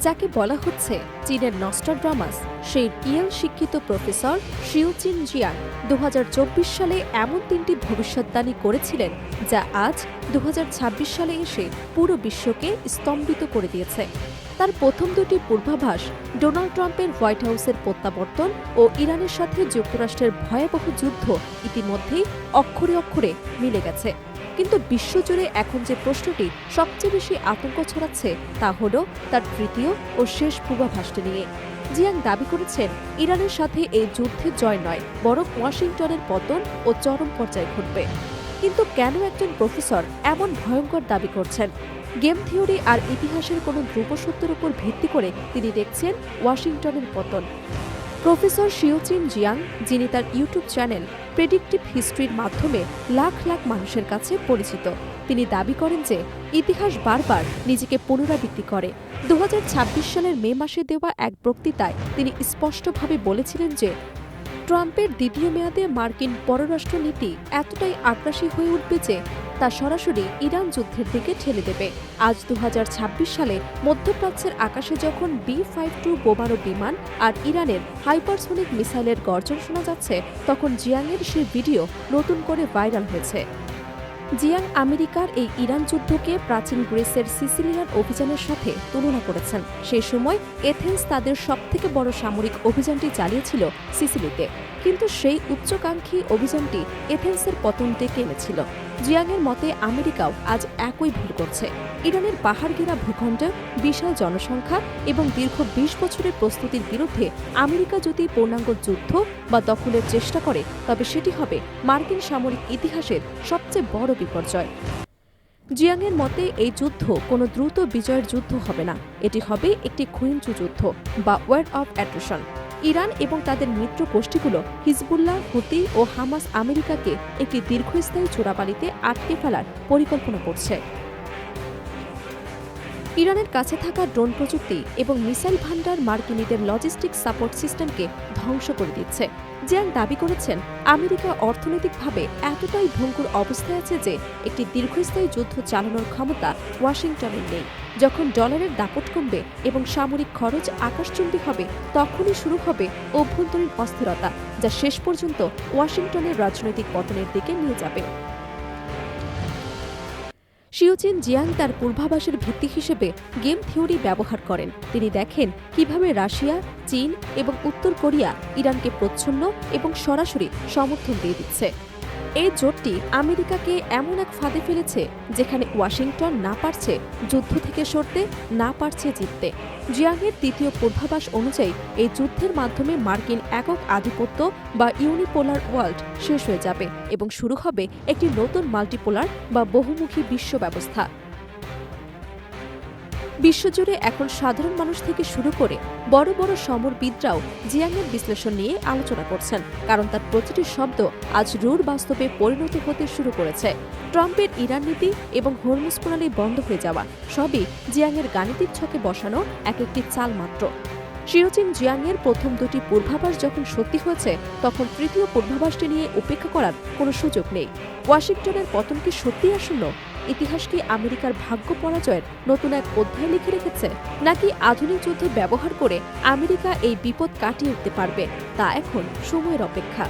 যাকে বলা হচ্ছে চীনের নস্ট্রাডামাস, সেই ইয়েল শিক্ষিত প্রফেসর শিউচিন জিয়াং ২০২৪ সালে এমন ৩টি ভবিষ্যদ্বাণী করেছিলেন যা আজ ২০২৬ সালে এসে পুরো বিশ্বকে স্তম্ভিত করে দিয়েছে। তার প্রথম দুটি পূর্বাভাস ডোনাল্ড ট্রাম্পের হোয়াইট হাউসের প্রত্যাবর্তন ও ইরানের সাথে যুক্তরাষ্ট্রের ভয়াবহ যুদ্ধ ইতিমধ্যেই অক্ষরে অক্ষরে মিলে গেছে। কিন্তু বিশ্বজুড়ে এখন যে প্রশ্নটি সবচেয়ে বেশি আতঙ্ক ছড়াচ্ছে তা হল তার তৃতীয় ও শেষ পূর্বাভাসটি নিয়ে। জিয়াং দাবি করেছেন ইরানের সাথে এই যুদ্ধে জয় নয়, বরং ওয়াশিংটনের পতন ও চরম পর্যায়ে ঘটবে। কিন্তু কেন একজন প্রফেসর এমন ভয়ঙ্কর দাবি করছেন? গেম থিওরি আর ইতিহাসের কোনো ধ্রুব সত্যের উপর ভিত্তি করে তিনি দেখছেন ওয়াশিংটনের পতন। প্রফেসর শিউচিন জিয়াং, যিনি তার ইউটিউব চ্যানেল প্রেডিক্টিভ হিস্ট্রির মাধ্যমে লাখ লাখ মানুষের কাছে পরিচিত, তিনি দাবি করেন যে ইতিহাস বারবার নিজেকে পুনরাবৃত্তি করে। ২০২৬ সালের মে মাসে দেওয়া এক বক্তৃতায় তিনি স্পষ্টভাবে বলেছিলেন যে ট্রাম্পের দ্বিতীয় মেয়াদে মার্কিন পররাষ্ট্র নীতি এতটাই আগ্রাসী হয়ে উঠবে যে তা সরাসরি ইরান যুদ্ধের দিকে ঠেলে দেবে। আজ ২০২৬ সালে মধ্যপ্রাচ্যের আকাশে যখন B-52 বোমারু বিমান আর ইরানের হাইপারসোনিক মিসাইলের গর্জন শোনা যাচ্ছে, তখন জিয়াংয়ের সেই ভিডিও নতুন করে ভাইরাল হয়েছে। জিয়াং আমেরিকার এই ইরান যুদ্ধকে প্রাচীন গ্রিসের সিসিলিয়ান অভিযানের সাথে তুলনা করেছেন। সেই সময় এথেন্স তাদের সবথেকে বড় সামরিক অভিযানটি চালিয়েছিল সিসিলিতে, কিন্তু সেই উচ্চাকাঙ্ক্ষী অভিযানটি এথেন্সের পতন ডেকে এনেছিল। জিয়াংয়ের মতে আমেরিকাও আজ একই ভুল করছে। ইরানের পাহাড়ঘেরা ভূখণ্ড, বিশাল জনসংখ্যা এবং দীর্ঘ ২০ বছরের প্রস্তুতির বিরুদ্ধে আমেরিকা যদি পূর্ণাঙ্গ যুদ্ধ বা দখলের চেষ্টা করে, তবে সেটি হবে মার্কিন সামরিক ইতিহাসের সবচেয়ে বড় বিপর্যয়। জিয়াংয়ের মতে এই যুদ্ধ কোনো দ্রুত বিজয়ের যুদ্ধ হবে না, এটি হবে একটি ক্ষয়িষ্ণু যুদ্ধ বা ওয়ার অফ অ্যাট্রিশন। ইরান এবং তাদের মিত্র গোষ্ঠীগুলো হিজবুল্লাহ, হুতি ও হামাস আমেরিকাকে একটি দীর্ঘস্থায়ী চোরাবালিতে আটকে ফেলার পরিকল্পনা করছে। ইরানের কাছে থাকা ড্রোন প্রযুক্তি এবং মিসাইল ভান্ডার মার্কিনীদের লজিস্টিক সাপোর্ট সিস্টেমকে ধ্বংস করে দিচ্ছে। জিয়াং দাবি করেছেন আমেরিকা অর্থনৈতিকভাবে এতটাই ভঙ্গুর অবস্থায় আছে যে একটি দীর্ঘস্থায়ী যুদ্ধ চালানোর ক্ষমতা ওয়াশিংটনের নেই। যখন ডলারের দাপট কমবে এবং সামরিক খরচ আকাশচুম্বী হবে, তখনই শুরু হবে অভ্যন্তরীণ অস্থিরতা, যা শেষ পর্যন্ত ওয়াশিংটনের রাজনৈতিক পতনের দিকে নিয়ে যাবে। শিউচিন জিয়াং তার পূর্বাভাসের ভিত্তি হিসেবে গেম থিওরি ব্যবহার করেন। তিনি দেখেন কিভাবে রাশিয়া, চীন এবং উত্তর কোরিয়া ইরানকে প্রচ্ছন্ন এবং সরাসরি সমর্থন দিয়ে দিচ্ছে। এই জোটটি আমেরিকাকে এমন এক ফাঁদে ফেলেছে যেখানে ওয়াশিংটন না পারছে যুদ্ধ থেকে সরতে, না পারছে জিততে। জিয়াংয়ের তৃতীয় পূর্বাভাস অনুযায়ী এই যুদ্ধের মাধ্যমে মার্কিন একক আধিপত্য বা ইউনিপোলার ওয়ার্ল্ড শেষ হয়ে যাবে এবং শুরু হবে একটি নতুন মাল্টিপোলার বা বহুমুখী বিশ্ব ব্যবস্থা। বিশ্বজুড়ে এখন সাধারণ মানুষ থেকে শুরু করে বড় বড় সমরবিদরাও জিয়াংয়ের বিশ্লেষণ নিয়ে আলোচনা করছেন, কারণ তার প্রতিটি শব্দ আজ রূঢ় বাস্তবে পরিণত হতে শুরু করেছে। ট্রাম্পের ইরান নীতি এবং হরমুজ প্রণালী বন্ধ হয়ে যাওয়া সবই জিয়াংয়ের গাণিতিক ছকে বসানো এক একটি চাল মাত্র। শিউচিন জিয়াংয়ের প্রথম দুটি পূর্বাভাস যখন সত্যি হয়েছে, তখন তৃতীয় পূর্বাভাসটি নিয়ে উপেক্ষা করার কোনো সুযোগ নেই। ওয়াশিংটনের পতন কি সত্যিই আসন্ন? ইতিহাস কি আমেরিকার ভাগ্য পরাজয়ের নতুন এক অধ্যায় লিখে রেখেছে, নাকি আধুনিক যুদ্ধ ব্যবহার করে আমেরিকা এই বিপদ কাটিয়ে উঠতে পারবে? তা এখন সময়ের অপেক্ষা।